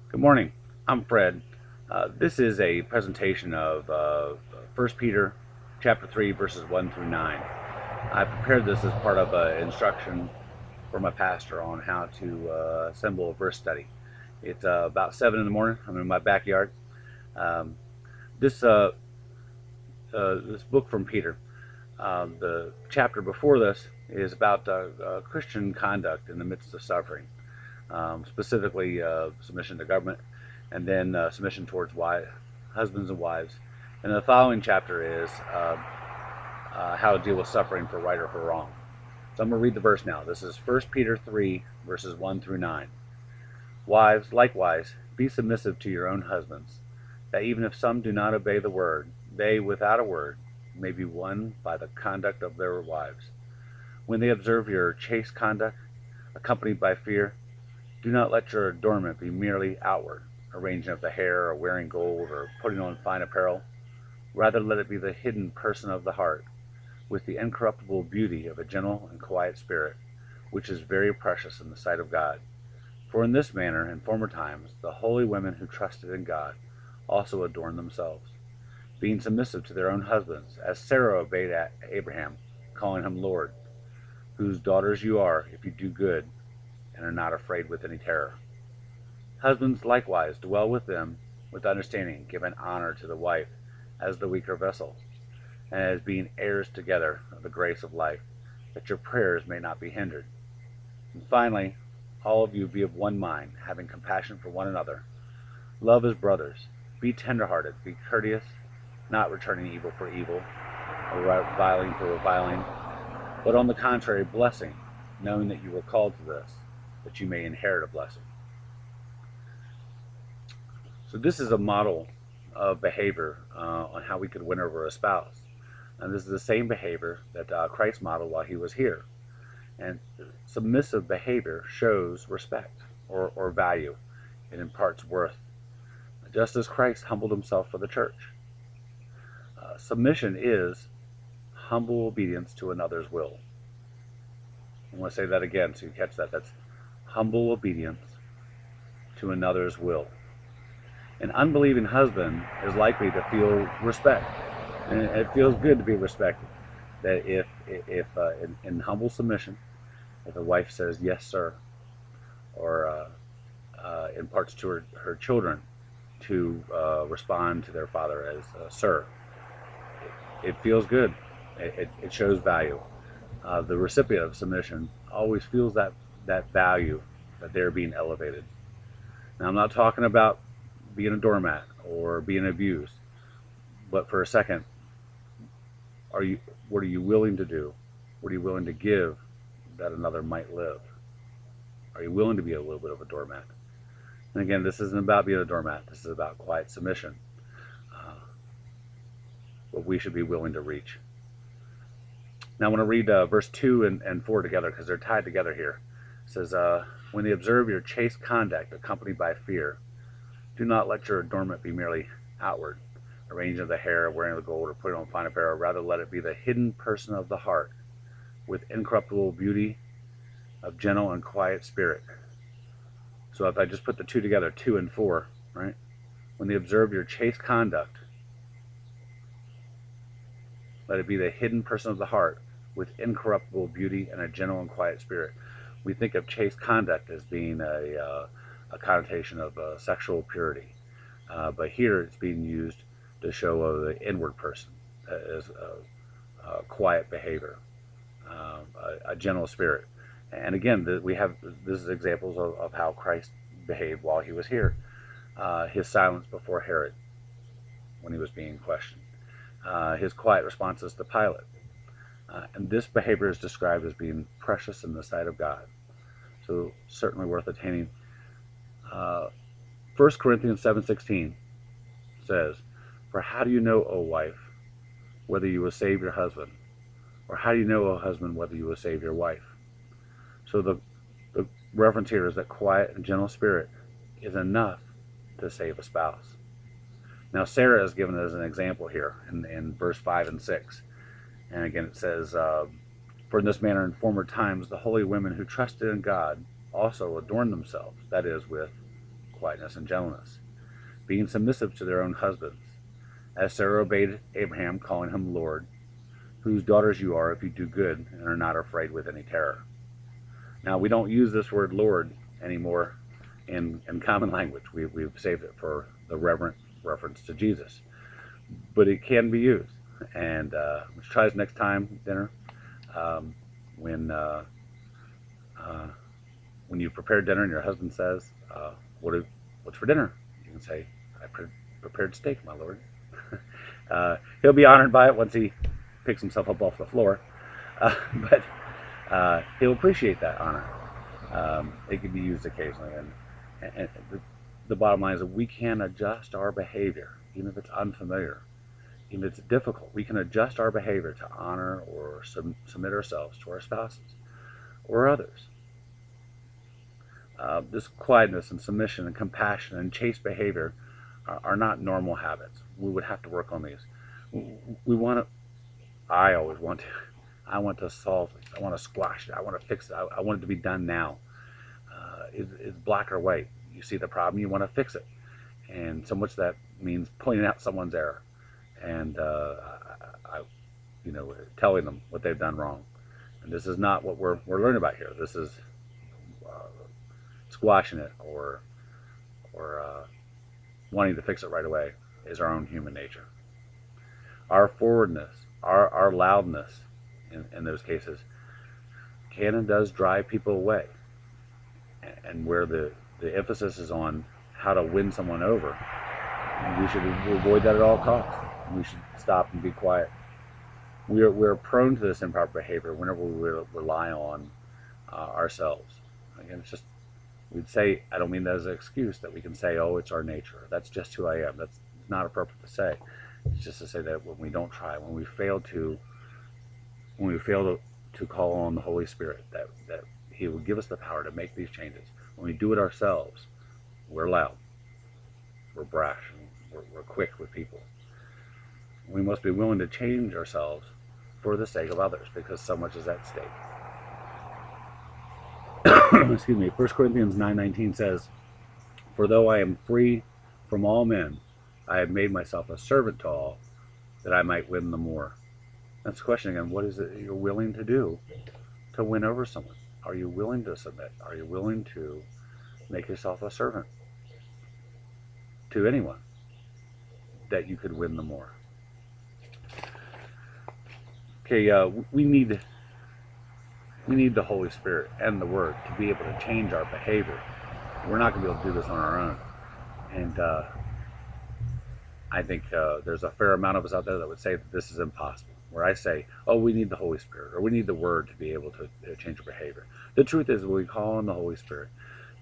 Good morning. I'm Fred. This is a presentation of 1 Peter chapter 3 verses 1 through 9. I prepared this as part of an instruction for my pastor on how to assemble a verse study. It's about 7 in the morning. I'm in my backyard. Um, this book from Peter, the chapter before this is about Christian conduct in the midst of suffering, specifically submission to government, and then submission towards husbands and wives. And the following chapter is how to deal with suffering for right or for wrong. So I'm going to read the verse now. This is 1 Peter 3, verses 1 through 9. Wives, likewise, be submissive to your own husbands, that even if some do not obey the word, they, without a word, may be won by the conduct of their wives. When they observe your chaste conduct, accompanied by fear, do not let your adornment be merely outward, arranging of the hair, or wearing gold, or putting on fine apparel. Rather let it be the hidden person of the heart, with the incorruptible beauty of a gentle and quiet spirit, which is very precious in the sight of God. For in this manner, in former times, the holy women who trusted in God also adorned themselves, being submissive to their own husbands, as Sarah obeyed Abraham, calling him Lord, whose daughters you are, if you do good, and are not afraid with any terror. Husbands likewise dwell with them with understanding, giving honor to the wife as the weaker vessel, and as being heirs together of the grace of life, that your prayers may not be hindered. And finally, all of you be of one mind, having compassion for one another. Love as brothers. Be tenderhearted, be courteous, not returning evil for evil, or reviling for reviling, but on the contrary, blessing, knowing that you were called to this, that you may inherit a blessing. So this is a model of behavior on how we could win over a spouse. And this is the same behavior that Christ modeled while he was here. And submissive behavior shows respect or value. It imparts worth, just as Christ humbled himself for the church. Submission is humble obedience to another's will. I want to say that again so you catch that. That's humble obedience to another's will. An unbelieving husband is likely to feel respect, and it feels good to be respected. That in humble submission, if a wife says yes, sir, or imparts to her children to respond to their father as sir, it feels good. It shows value. The recipient of submission always feels that value, that they're being elevated. Now, I'm not talking about being a doormat or being abused, but for a second, are you? What are you willing to do? What are you willing to give that another might live? Are you willing to be a little bit of a doormat? And again, this isn't about being a doormat. This is about quiet submission. Uh, but we should be willing to reach. Now I want to read verse 2 and 4 together because they're tied together here. It says, when they observe your chaste conduct accompanied by fear, do not let your adornment be merely outward, arranging of the hair, wearing the gold, or putting on fine apparel. Rather let it be the hidden person of the heart, with incorruptible beauty of gentle and quiet spirit. So if I just put the two together, 2 and 4, right? When they observe your chaste conduct, let it be the hidden person of the heart, with incorruptible beauty and a gentle and quiet spirit. We think of chaste conduct as being a connotation of sexual purity, but here it's being used to show the inward person as a quiet behavior, a gentle spirit. And again, we have this is examples of how Christ behaved while he was here. His silence before Herod when he was being questioned, his quiet responses to Pilate. And this behavior is described as being precious in the sight of God. So certainly worth attaining. 1 Corinthians 7:16 says, "For how do you know, O wife, whether you will save your husband? Or how do you know, O husband, whether you will save your wife?" So the reference here is that quiet and gentle spirit is enough to save a spouse. Now Sarah is given as an example here in verse 5 and 6. And again it says, for in this manner in former times the holy women who trusted in God also adorned themselves, that is, with quietness and gentleness, being submissive to their own husbands, as Sarah obeyed Abraham, calling him Lord, whose daughters you are if you do good and are not afraid with any terror. Now, we don't use this word Lord anymore in common language. We've saved it for the reverent reference to Jesus. But it can be used. And let's try this next time, dinner. When you've prepared dinner and your husband says, what's for dinner? You can say, I prepared steak, my lord. He'll be honored by it once he picks himself up off the floor. But he'll appreciate that honor. It can be used occasionally. And the bottom line is that we can adjust our behavior, even if it's unfamiliar, even if it's difficult. We can adjust our behavior to honor or submit ourselves to our spouses or others. This quietness and submission and compassion and chaste behavior are not normal habits. We would have to work on these. I want to solve it. I want to squash it. I want to fix it. I want it to be done now. It's black or white. You see the problem, you want to fix it. And so much that means pointing out someone's error and telling them what they've done wrong. And this is not what we're learning about here. This is squashing it or wanting to fix it right away is our own human nature. Our forwardness, our loudness in those cases can and does drive people away. And where the emphasis is on how to win someone over, we should avoid that at all costs. We should stop and be quiet. We're prone to this improper behavior whenever we rely on ourselves. Again, it's just, we'd say, I don't mean that as an excuse that we can say, oh, it's our nature. That's just who I am. That's not appropriate to say. It's just to say that when we don't try, when we fail to call on the Holy Spirit, that He will give us the power to make these changes. When we do it ourselves, we're loud, we're brash, and we're quick with people. We must be willing to change ourselves for the sake of others, because so much is at stake. Excuse me. 1 Corinthians 9:19 says, "For though I am free from all men, I have made myself a servant to all, that I might win the more." That's the question again. What is it you're willing to do to win over someone? Are you willing to submit? Are you willing to make yourself a servant to anyone that you could win the more? Okay, we need the Holy Spirit and the Word to be able to change our behavior. We're not going to be able to do this on our own. And I think there's a fair amount of us out there that would say that this is impossible. Where I say, oh, we need the Holy Spirit, or we need the Word to be able to change our behavior. The truth is, when we call on the Holy Spirit,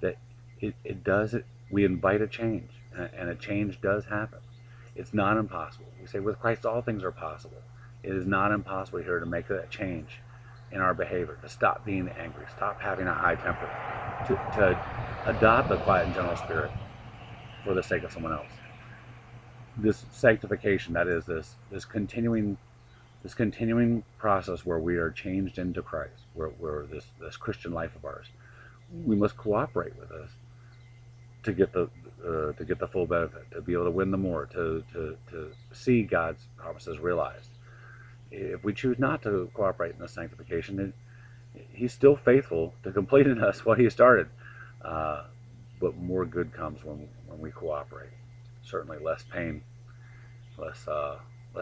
that we invite a change, and a change does happen. It's not impossible. We say, with Christ, all things are possible. It is not impossible here to make that change in our behavior, to stop being angry, stop having a high temper, to adopt a quiet and gentle spirit for the sake of someone else. This sanctification, that is this continuing process where we are changed into Christ, where this Christian life of ours, we must cooperate with us to get the full benefit, to be able to win the more, to see God's promises realized. If we choose not to cooperate in the sanctification, He's still faithful to complete in us what He started. But more good comes when we cooperate. Certainly less pain, less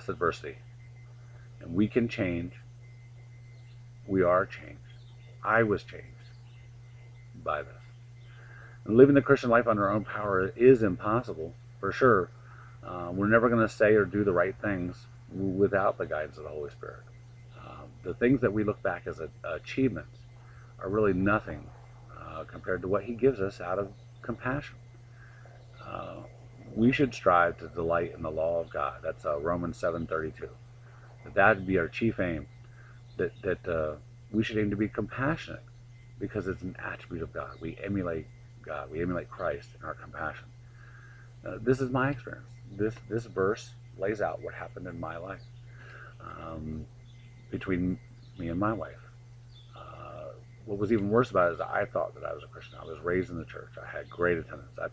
adversity. And we can change. We are changed. I was changed by this. And living the Christian life under our own power is impossible, for sure. We're never going to say or do the right things without the guidance of the Holy Spirit. The things that we look back as achievements are really nothing compared to what He gives us out of compassion. We should strive to delight in the law of God. That's Romans 7:32. That would be our chief aim. That we should aim to be compassionate, because it's an attribute of God. We emulate God. We emulate Christ in our compassion. This is my experience. This verse lays out what happened in my life between me and my wife. What was even worse about it is I thought that I was a Christian. I was raised in the church. I had great attendance. I